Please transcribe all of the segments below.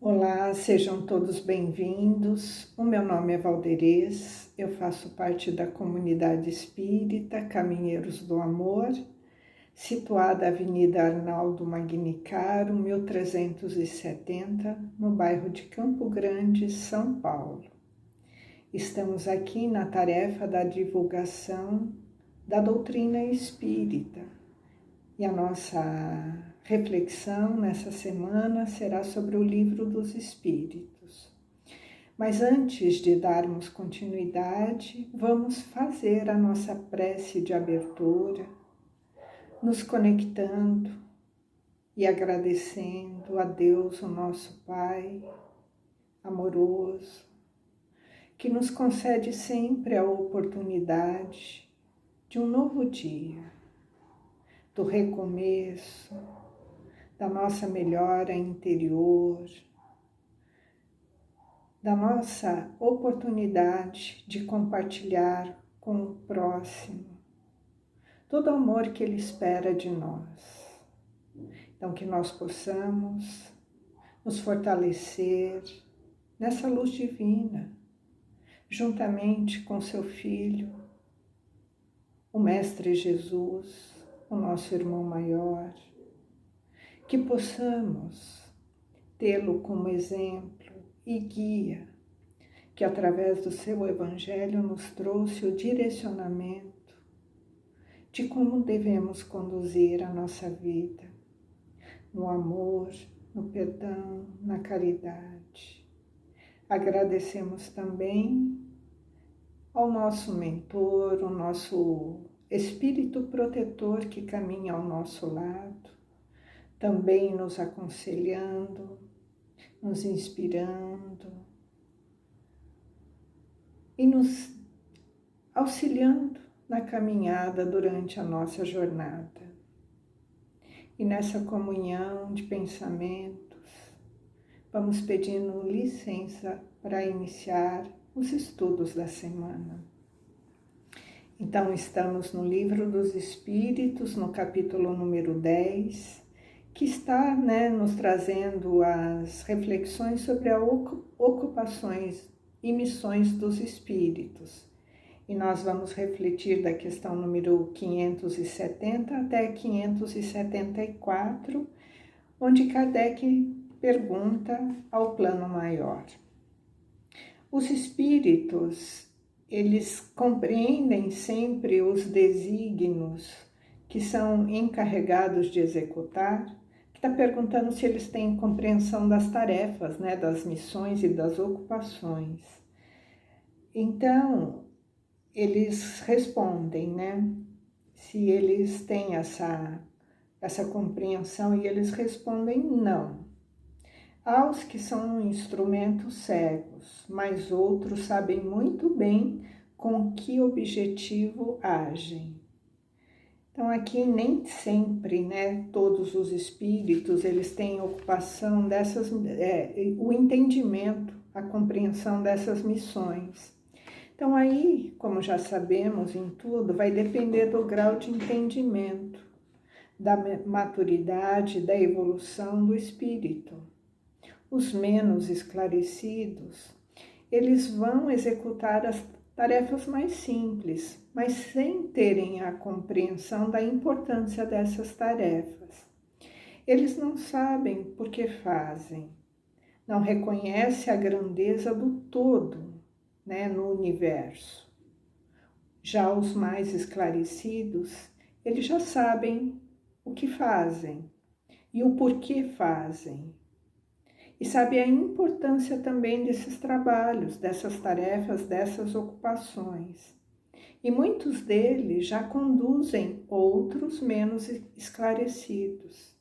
Olá, sejam todos bem-vindos. O meu nome é Valderez, eu faço parte da comunidade espírita Caminheiros do Amor, situada na Avenida Arnaldo Magnicaro, 1370, no bairro de Campo Grande, São Paulo. Estamos aqui na tarefa da divulgação da doutrina espírita e a nossa reflexão nessa semana será sobre o Livro dos Espíritos. Mas antes de darmos continuidade, vamos fazer a nossa prece de abertura, nos conectando e agradecendo a Deus, o nosso Pai amoroso, que nos concede sempre a oportunidade de um novo dia, do recomeço, da nossa melhora interior, da nossa oportunidade de compartilhar com o próximo todo o amor que ele espera de nós. Então, que nós possamos nos fortalecer nessa luz divina, juntamente com seu Filho, o Mestre Jesus, o nosso irmão maior, que possamos tê-lo como exemplo e guia, que através do seu Evangelho nos trouxe o direcionamento de como devemos conduzir a nossa vida, no amor, no perdão, na caridade. Agradecemos também ao nosso mentor, o nosso Espírito protetor que caminha ao nosso lado, também nos aconselhando, nos inspirando e nos auxiliando na caminhada durante a nossa jornada. E nessa comunhão de pensamentos, vamos pedindo licença para iniciar os estudos da semana. Então, estamos no Livro dos Espíritos, no capítulo número 10, que está nos trazendo as reflexões sobre as ocupações e missões dos espíritos. E nós vamos refletir da questão número 570 até 574, onde Kardec pergunta ao plano maior. Os espíritos, eles compreendem sempre os desígnios que são encarregados de executar. Está perguntando se eles têm compreensão das tarefas, das missões e das ocupações. Então, eles respondem, se eles têm essa compreensão, e eles respondem não. Aos que são instrumentos cegos, mas outros sabem muito bem com que objetivo agem. Então, aqui nem sempre, todos os espíritos, eles têm ocupação dessas, o entendimento, a compreensão dessas missões. Então, aí, como já sabemos em tudo, vai depender do grau de entendimento, da maturidade, da evolução do espírito. Os menos esclarecidos, eles vão executar as tarefas mais simples, mas sem terem a compreensão da importância dessas tarefas. Eles não sabem por que fazem, não reconhecem a grandeza do todo, no universo. Já os mais esclarecidos, eles já sabem o que fazem e o porquê fazem. E sabe a importância também desses trabalhos, dessas tarefas, dessas ocupações. E muitos deles já conduzem outros menos esclarecidos.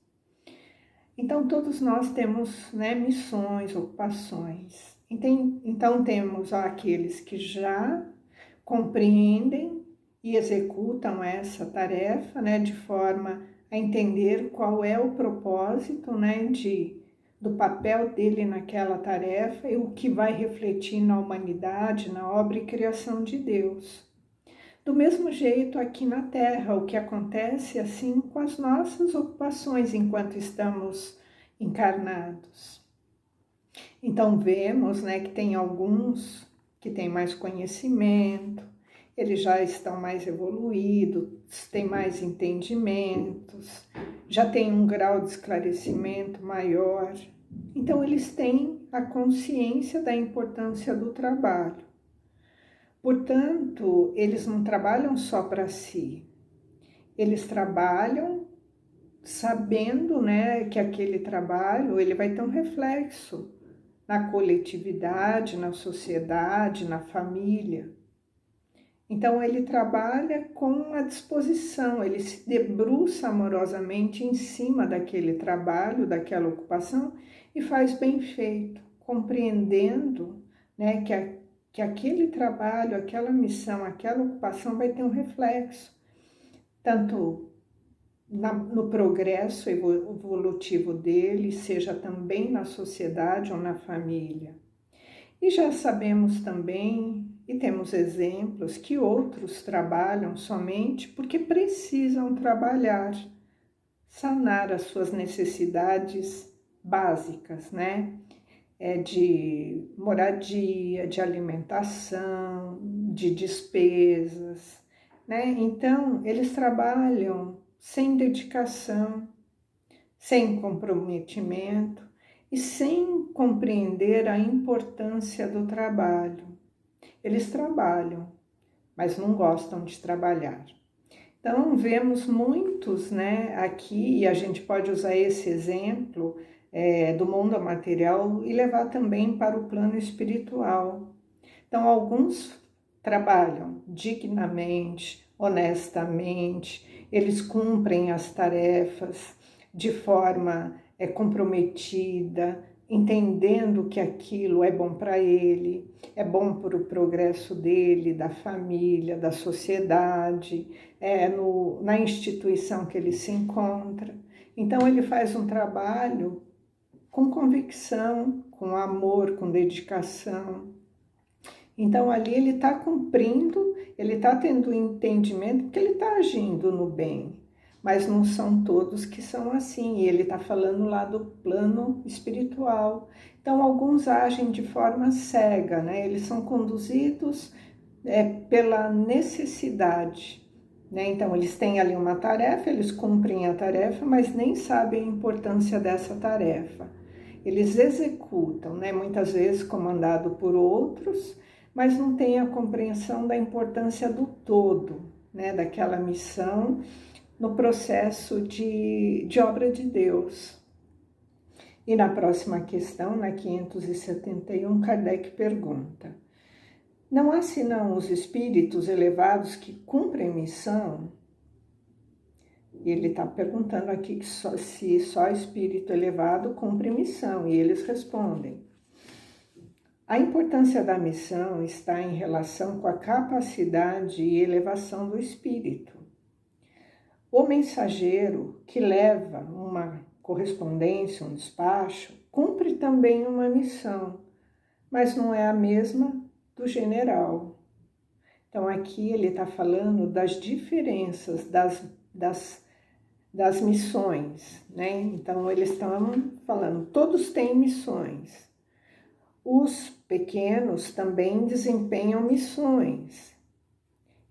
Então, todos nós temos missões, ocupações. Então, temos aqueles que já compreendem e executam essa tarefa, de forma a entender qual é o propósito, do papel dele naquela tarefa e o que vai refletir na humanidade, na obra e criação de Deus. Do mesmo jeito aqui na Terra, o que acontece assim com as nossas ocupações enquanto estamos encarnados. Então vemos, né, que tem alguns que têm mais conhecimento, eles já estão mais evoluídos, têm mais entendimentos, já têm um grau de esclarecimento maior. Então eles têm a consciência da importância do trabalho. Portanto, eles não trabalham só para si, eles trabalham sabendo, né, que aquele trabalho ele vai ter um reflexo na coletividade, na sociedade, na família. Então ele trabalha com a disposição, ele se debruça amorosamente em cima daquele trabalho, daquela ocupação e faz bem feito, compreendendo, né, que aquele trabalho, aquela missão, aquela ocupação vai ter um reflexo, tanto no progresso evolutivo dele, seja também na sociedade ou na família. E já sabemos também, e temos exemplos, que outros trabalham somente porque precisam trabalhar, sanar as suas necessidades básicas, né? De moradia, de alimentação, de despesas, né? Então, eles trabalham sem dedicação, sem comprometimento e sem compreender a importância do trabalho. Eles trabalham, mas não gostam de trabalhar. Então, vemos muitos, né, aqui, e a gente pode usar esse exemplo do mundo material e levar também para o plano espiritual. Então, alguns trabalham dignamente, honestamente, eles cumprem as tarefas de forma comprometida, entendendo que aquilo é bom para ele, é bom para o progresso dele, da família, da sociedade, na instituição que ele se encontra. Então, ele faz um trabalho com convicção, com amor, com dedicação. Então, ali ele está cumprindo, ele está tendo entendimento, porque ele está agindo no bem. Mas não são todos que são assim, e ele está falando lá do plano espiritual. Então, alguns agem de forma cega, né? Eles são conduzidos pela necessidade, né? Então, eles têm ali uma tarefa, eles cumprem a tarefa, mas nem sabem a importância dessa tarefa. Eles executam, né? Muitas vezes comandado por outros, mas não têm a compreensão da importância do todo, né? Daquela missão no processo de obra de Deus. E na próxima questão, na 571, Kardec pergunta: não há senão os espíritos elevados que cumprem missão? E ele está perguntando aqui se só espírito elevado cumpre missão, e eles respondem: a importância da missão está em relação com a capacidade e elevação do espírito. O mensageiro que leva uma correspondência, um despacho, cumpre também uma missão, mas não é a mesma do general. Então aqui ele está falando das diferenças das missões, né? Então eles estão falando, todos têm missões. Os pequenos também desempenham missões.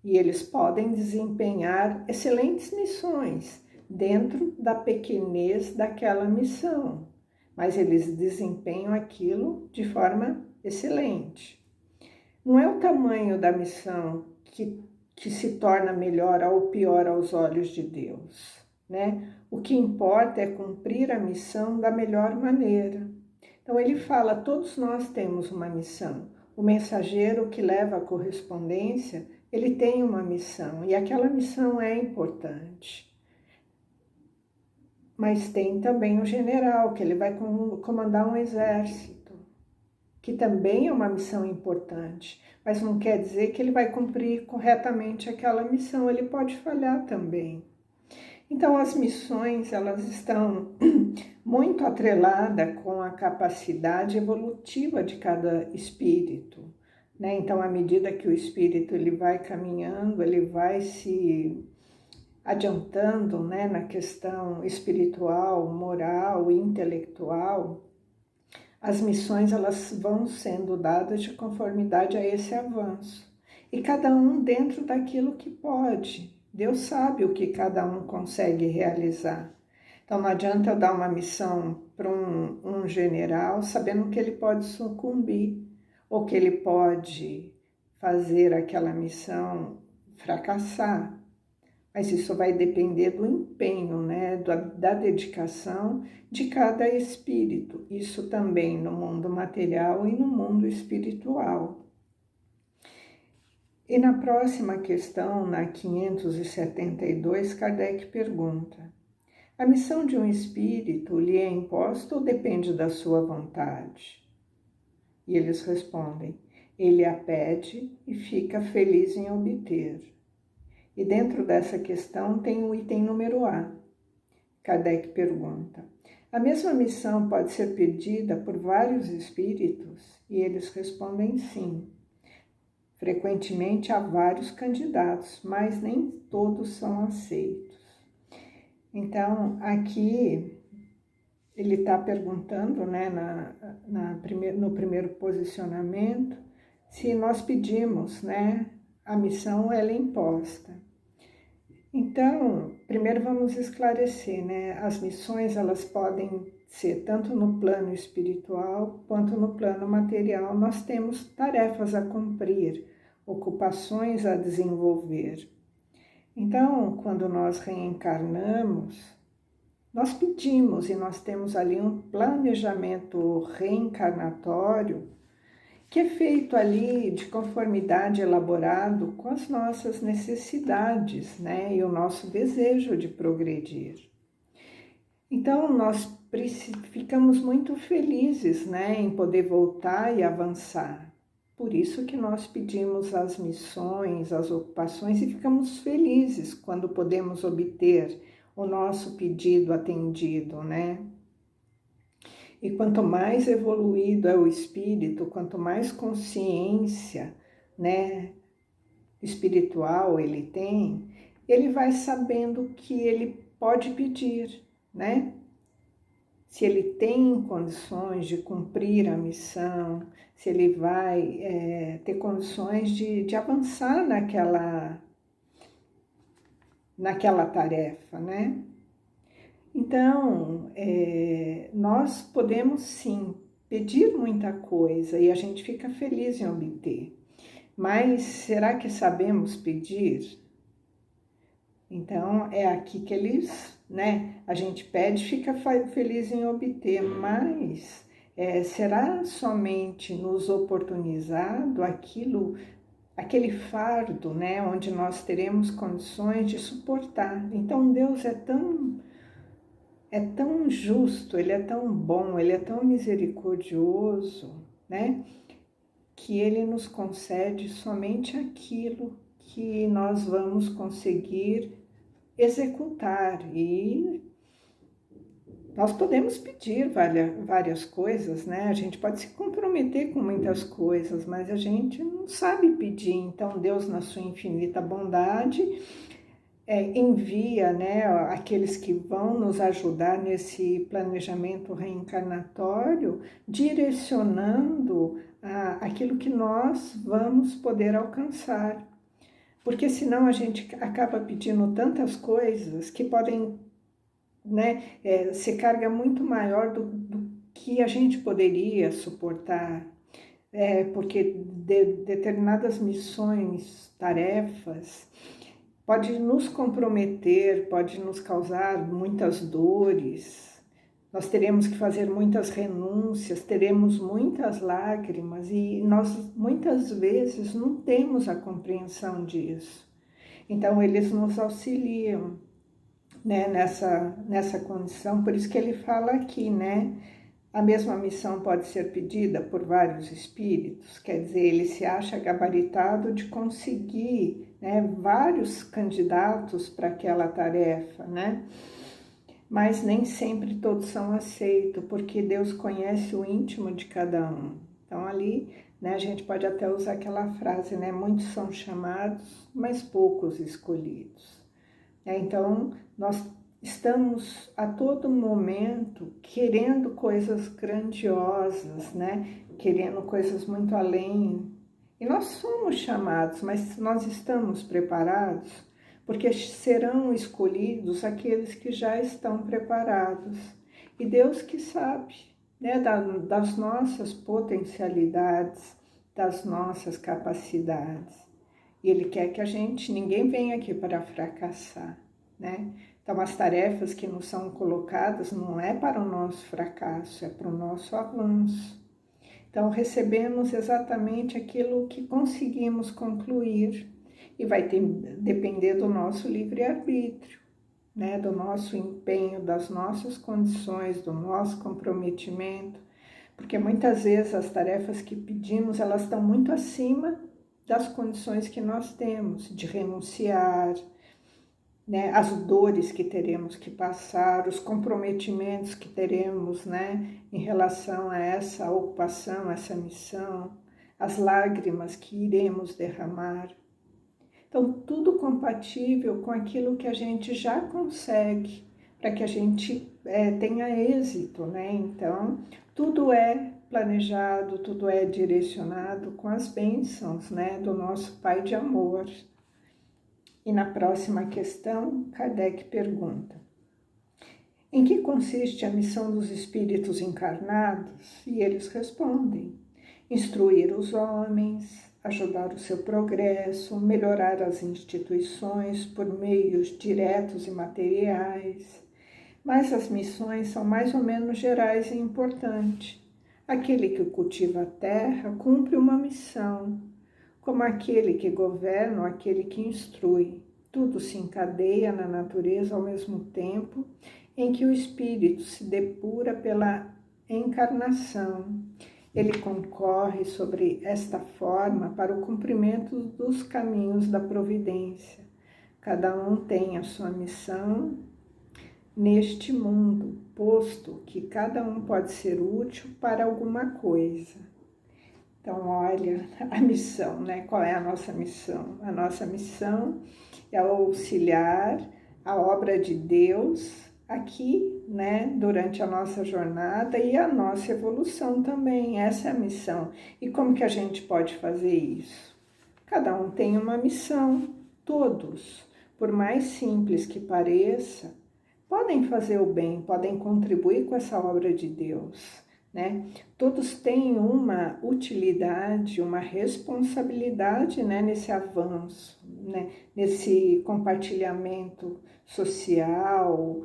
E eles podem desempenhar excelentes missões dentro da pequenez daquela missão, mas eles desempenham aquilo de forma excelente. Não é o tamanho da missão que se torna melhor ou pior aos olhos de Deus, né? O que importa é cumprir a missão da melhor maneira. Então ele fala, todos nós temos uma missão. O mensageiro que leva a correspondência, ele tem uma missão, e aquela missão é importante. Mas tem também o general, que ele vai comandar um exército, que também é uma missão importante, mas não quer dizer que ele vai cumprir corretamente aquela missão, ele pode falhar também. Então, as missões, elas estão muito atreladas com a capacidade evolutiva de cada espírito, né? Então, à medida que o espírito ele vai caminhando, ele vai se adiantando, né, na questão espiritual, moral e intelectual, As missões elas vão sendo dadas de conformidade a esse avanço. E cada um dentro daquilo que pode. Deus sabe o que cada um consegue realizar. Então não adianta eu dar uma missão para um general sabendo que ele pode sucumbir ou que ele pode fazer aquela missão fracassar. Mas isso vai depender do empenho, né? Da dedicação de cada espírito. Isso também no mundo material e no mundo espiritual. E na próxima questão, na 572, Kardec pergunta: a missão de um espírito lhe é imposta ou depende da sua vontade? E eles respondem: ele a pede e fica feliz em obter. E dentro dessa questão tem o item número A. Kardec pergunta: a mesma missão pode ser pedida por vários espíritos? E eles respondem sim. Frequentemente há vários candidatos, mas nem todos são aceitos. Então, aqui ele está perguntando, né, no primeiro posicionamento, se nós pedimos, né, a missão ela é imposta. Então, primeiro vamos esclarecer, né, as missões elas podem ser tanto no plano espiritual quanto no plano material. Nós temos tarefas a cumprir, ocupações a desenvolver. Então, quando nós reencarnamos, nós pedimos e nós temos ali um planejamento reencarnatório que é feito ali de conformidade, elaborado com as nossas necessidades, né? E o nosso desejo de progredir. Então, nós ficamos muito felizes, né, em poder voltar e avançar. Por isso que nós pedimos as missões, as ocupações e ficamos felizes quando podemos obter o nosso pedido atendido, né? E quanto mais evoluído é o espírito, quanto mais consciência, né, espiritual ele tem, ele vai sabendo que ele pode pedir, né? Se ele tem condições de cumprir a missão, se ele vai ter condições de avançar naquela tarefa, né? Então, nós podemos sim pedir muita coisa e a gente fica feliz em obter, mas será que sabemos pedir? Então, é aqui que eles, né, a gente pede e fica feliz em obter, mas será somente nos oportunizado aquele fardo, né, onde nós teremos condições de suportar? Então, Deus é tão justo, Ele é tão bom, Ele é tão misericordioso, né, que Ele nos concede somente aquilo que nós vamos conseguir executar. E nós podemos pedir várias coisas, né? A gente pode se comprometer com muitas coisas, mas a gente não sabe pedir. Então, Deus, na sua infinita bondade, envia, né, aqueles que vão nos ajudar nesse planejamento reencarnatório, direcionando aquilo que nós vamos poder alcançar. Porque senão a gente acaba pedindo tantas coisas que podem, né, ser carga muito maior do que a gente poderia suportar. Porque determinadas missões, tarefas, pode nos comprometer, pode nos causar muitas dores. Nós teremos que fazer muitas renúncias, teremos muitas lágrimas e nós muitas vezes não temos a compreensão disso. Então, eles nos auxiliam, né, nessa condição. Por isso que ele fala aqui, né? A mesma missão pode ser pedida por vários espíritos, quer dizer, ele se acha gabaritado de conseguir, né, vários candidatos para aquela tarefa, né? Mas nem sempre todos são aceitos, porque Deus conhece o íntimo de cada um. Então ali, né, a gente pode até usar aquela frase, né? Muitos são chamados, mas poucos escolhidos. Então, nós estamos a todo momento querendo coisas grandiosas, né? Querendo coisas muito além. E nós somos chamados, mas nós estamos preparados? Porque serão escolhidos aqueles que já estão preparados. E Deus que sabe, né, das nossas potencialidades, das nossas capacidades. E Ele quer que ninguém venha aqui para fracassar, né? Então, as tarefas que nos são colocadas não é para o nosso fracasso, é para o nosso avanço. Então, recebemos exatamente aquilo que conseguimos concluir e vai depender do nosso livre-arbítrio, né? Do nosso empenho, das nossas condições, do nosso comprometimento, porque muitas vezes as tarefas que pedimos, elas estão muito acima das condições que nós temos de renunciar, né, as dores que teremos que passar, os comprometimentos que teremos, né, em relação a essa ocupação, essa missão, as lágrimas que iremos derramar. Então, tudo compatível com aquilo que a gente já consegue, para que a gente tenha êxito, né? Então, tudo é planejado, tudo é direcionado com as bênçãos, né, do nosso Pai de amor. E na próxima questão, Kardec pergunta: em que consiste a missão dos espíritos encarnados? E eles respondem: instruir os homens, ajudar o seu progresso, melhorar as instituições por meios diretos e materiais. Mas as missões são mais ou menos gerais e importantes. Aquele que cultiva a terra cumpre uma missão, como aquele que governa ou aquele que instrui. Tudo se encadeia na natureza ao mesmo tempo em que o espírito se depura pela encarnação. Ele concorre sobre esta forma para o cumprimento dos caminhos da providência. Cada um tem a sua missão neste mundo, posto que cada um pode ser útil para alguma coisa. Então, olha a missão, né? Qual é a nossa missão? A nossa missão é auxiliar a obra de Deus aqui, né? Durante a nossa jornada e a nossa evolução também. Essa é a missão. E como que a gente pode fazer isso? Cada um tem uma missão, todos, por mais simples que pareça, podem fazer o bem, podem contribuir com essa obra de Deus, né? Todos têm uma utilidade, uma responsabilidade, né, nesse avanço, né, nesse compartilhamento social,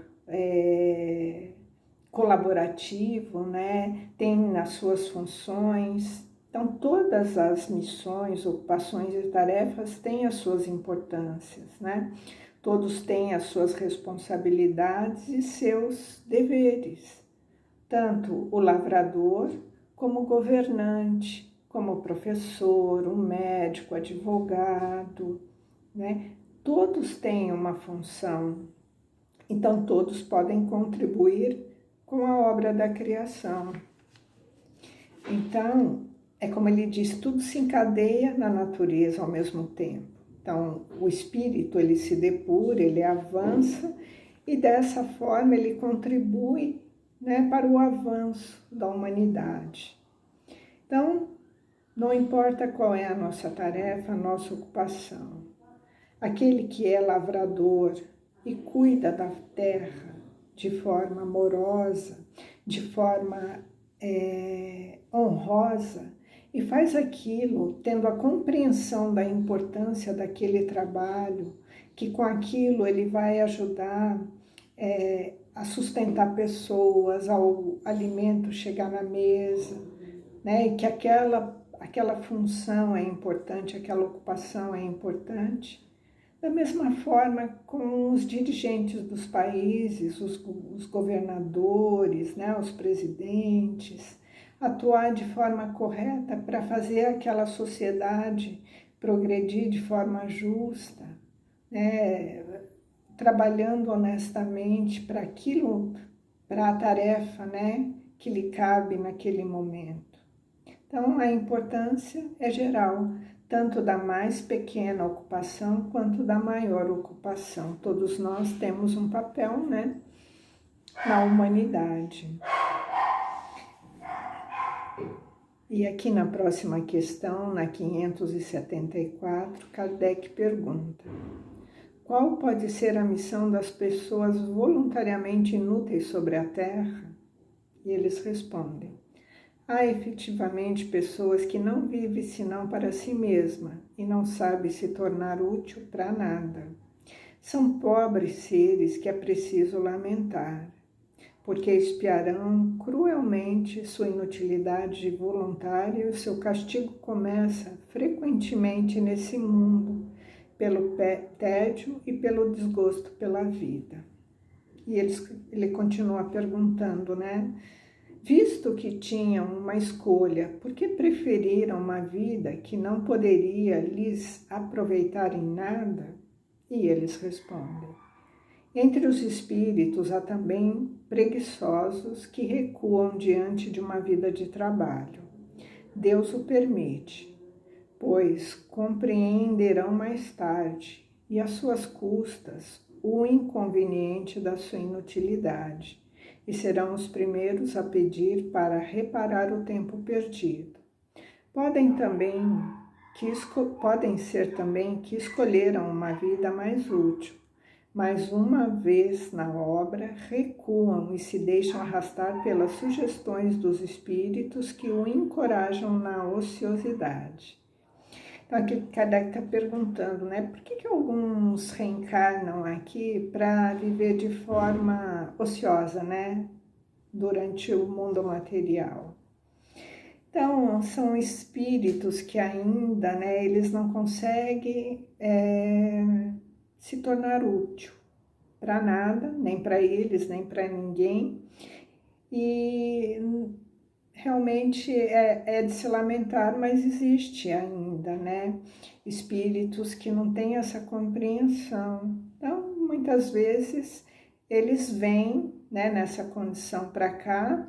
colaborativo, né, tem as suas funções. Então, todas as missões, ocupações e tarefas têm as suas importâncias, né? Todos têm as suas responsabilidades e seus deveres. Tanto o lavrador, como o governante, como o professor, o médico, o advogado, né? Todos têm uma função, então todos podem contribuir com a obra da criação. Então, é como ele diz, tudo se encadeia na natureza ao mesmo tempo. Então, o espírito, ele se depura, ele avança e dessa forma ele contribui, né, para o avanço da humanidade. Então, não importa qual é a nossa tarefa, a nossa ocupação. Aquele que é lavrador e cuida da terra de forma amorosa, de forma honrosa, e faz aquilo tendo a compreensão da importância daquele trabalho, que com aquilo ele vai ajudar a sustentar pessoas, ao alimento chegar na mesa, né? E que aquela função é importante, aquela ocupação é importante. Da mesma forma com os dirigentes dos países, os governadores, né? Os presidentes, atuar de forma correta para fazer aquela sociedade progredir de forma justa, né? Trabalhando honestamente para aquilo, para a tarefa, né, que lhe cabe naquele momento. Então, a importância é geral, tanto da mais pequena ocupação quanto da maior ocupação. Todos nós temos um papel, né, na humanidade. E aqui na próxima questão, na 574, Kardec pergunta: qual pode ser a missão das pessoas voluntariamente inúteis sobre a Terra? E eles respondem: há efetivamente pessoas que não vivem senão para si mesma e não sabem se tornar útil para nada. São pobres seres que é preciso lamentar, porque expiarão cruelmente sua inutilidade voluntária e o seu castigo começa frequentemente nesse mundo, pelo tédio e pelo desgosto pela vida. E ele continua perguntando, né? Visto que tinham uma escolha, por que preferiram uma vida que não poderia lhes aproveitar em nada? E eles respondem: entre os espíritos há também preguiçosos que recuam diante de uma vida de trabalho. Deus o permite, pois compreenderão mais tarde, e às suas custas, o inconveniente da sua inutilidade, e serão os primeiros a pedir para reparar o tempo perdido. Podem ser também que escolheram uma vida mais útil, mas uma vez na obra recuam e se deixam arrastar pelas sugestões dos espíritos que o encorajam na ociosidade. Então aqui Kardec está perguntando, né, por que alguns reencarnam aqui para viver de forma ociosa, né, durante o mundo material? Então, são espíritos que ainda, né, eles não conseguem se tornar útil para nada, nem para eles, nem para ninguém, e realmente é de se lamentar, mas existe ainda, né, espíritos que não têm essa compreensão. Então, muitas vezes, eles vêm, né, nessa condição para cá,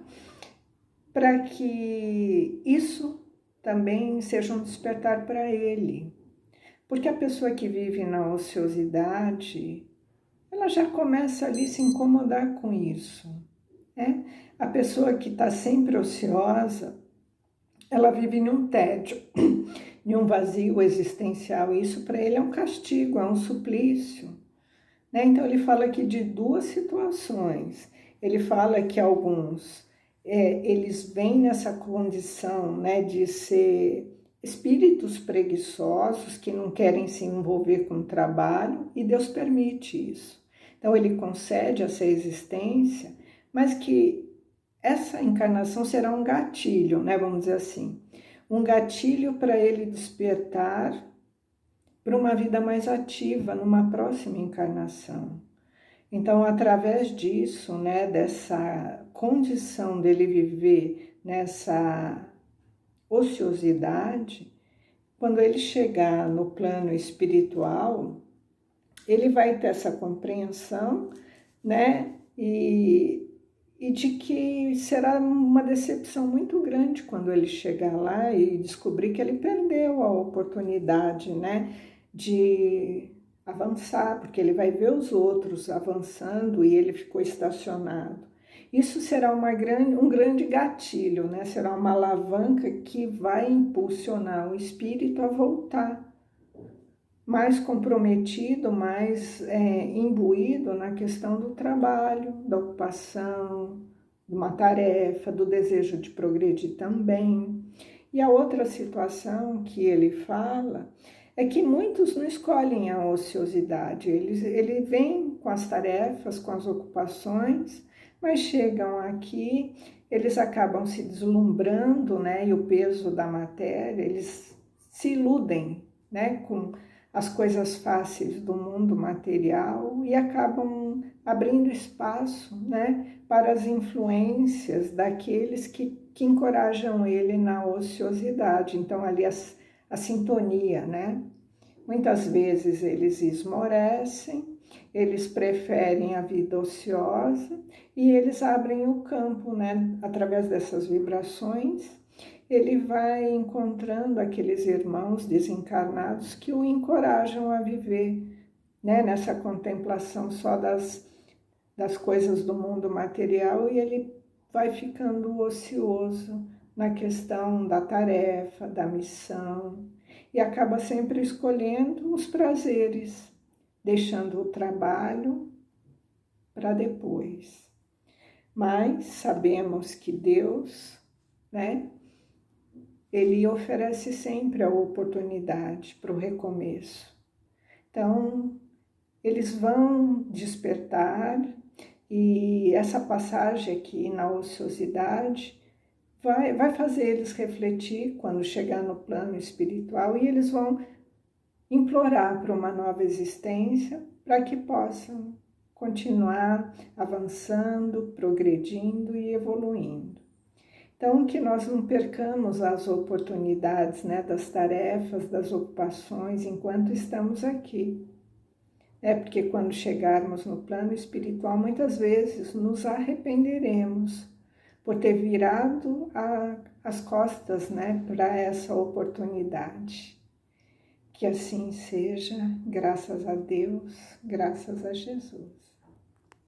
para que isso também seja um despertar para ele. Porque a pessoa que vive na ociosidade, ela já começa ali a se incomodar com isso, né? A pessoa que está sempre ociosa, ela vive num tédio, em um vazio existencial. Isso para ele é um castigo, é um suplício, né? Então ele fala aqui de duas situações. Ele fala que alguns, eles vêm nessa condição, né, de ser espíritos preguiçosos que não querem se envolver com o trabalho, e Deus permite isso. Então ele concede essa existência, mas que essa encarnação será um gatilho, né, vamos dizer assim, um gatilho para ele despertar para uma vida mais ativa numa próxima encarnação. Então, através disso, né, dessa condição dele viver nessa ociosidade, quando ele chegar no plano espiritual, ele vai ter essa compreensão, né, e de que será uma decepção muito grande quando ele chegar lá e descobrir que ele perdeu a oportunidade, né, de avançar, porque ele vai ver os outros avançando e ele ficou estacionado. Isso será um grande gatilho, né? Será uma alavanca que vai impulsionar o espírito a voltar mais comprometido, mais imbuído na questão do trabalho, da ocupação, de uma tarefa, do desejo de progredir também. E a outra situação que ele fala é que muitos não escolhem a ociosidade, ele vem com as tarefas, com as ocupações, mas chegam aqui, eles acabam se deslumbrando, né, e o peso da matéria, eles se iludem, né, com as coisas fáceis do mundo material e acabam abrindo espaço, né, para as influências daqueles que encorajam ele na ociosidade. Então, ali a sintonia, né? Muitas vezes eles esmorecem, eles preferem a vida ociosa e eles abrem o campo, né, através dessas vibrações, ele vai encontrando aqueles irmãos desencarnados que o encorajam a viver, né, nessa contemplação só das coisas do mundo material, e ele vai ficando ocioso na questão da tarefa, da missão, e acaba sempre escolhendo os prazeres, deixando o trabalho para depois. Mas sabemos que Deus, né, ele oferece sempre a oportunidade para o recomeço. Então, eles vão despertar, e essa passagem aqui na ociosidade vai fazer eles refletir quando chegar no plano espiritual, e eles vão implorar para uma nova existência para que possam continuar avançando, progredindo e evoluindo. Então, que nós não percamos as oportunidades, né, das tarefas, das ocupações enquanto estamos aqui. Porque quando chegarmos no plano espiritual, muitas vezes nos arrependeremos por ter virado as costas, né, para essa oportunidade. Que assim seja, graças a Deus, graças a Jesus.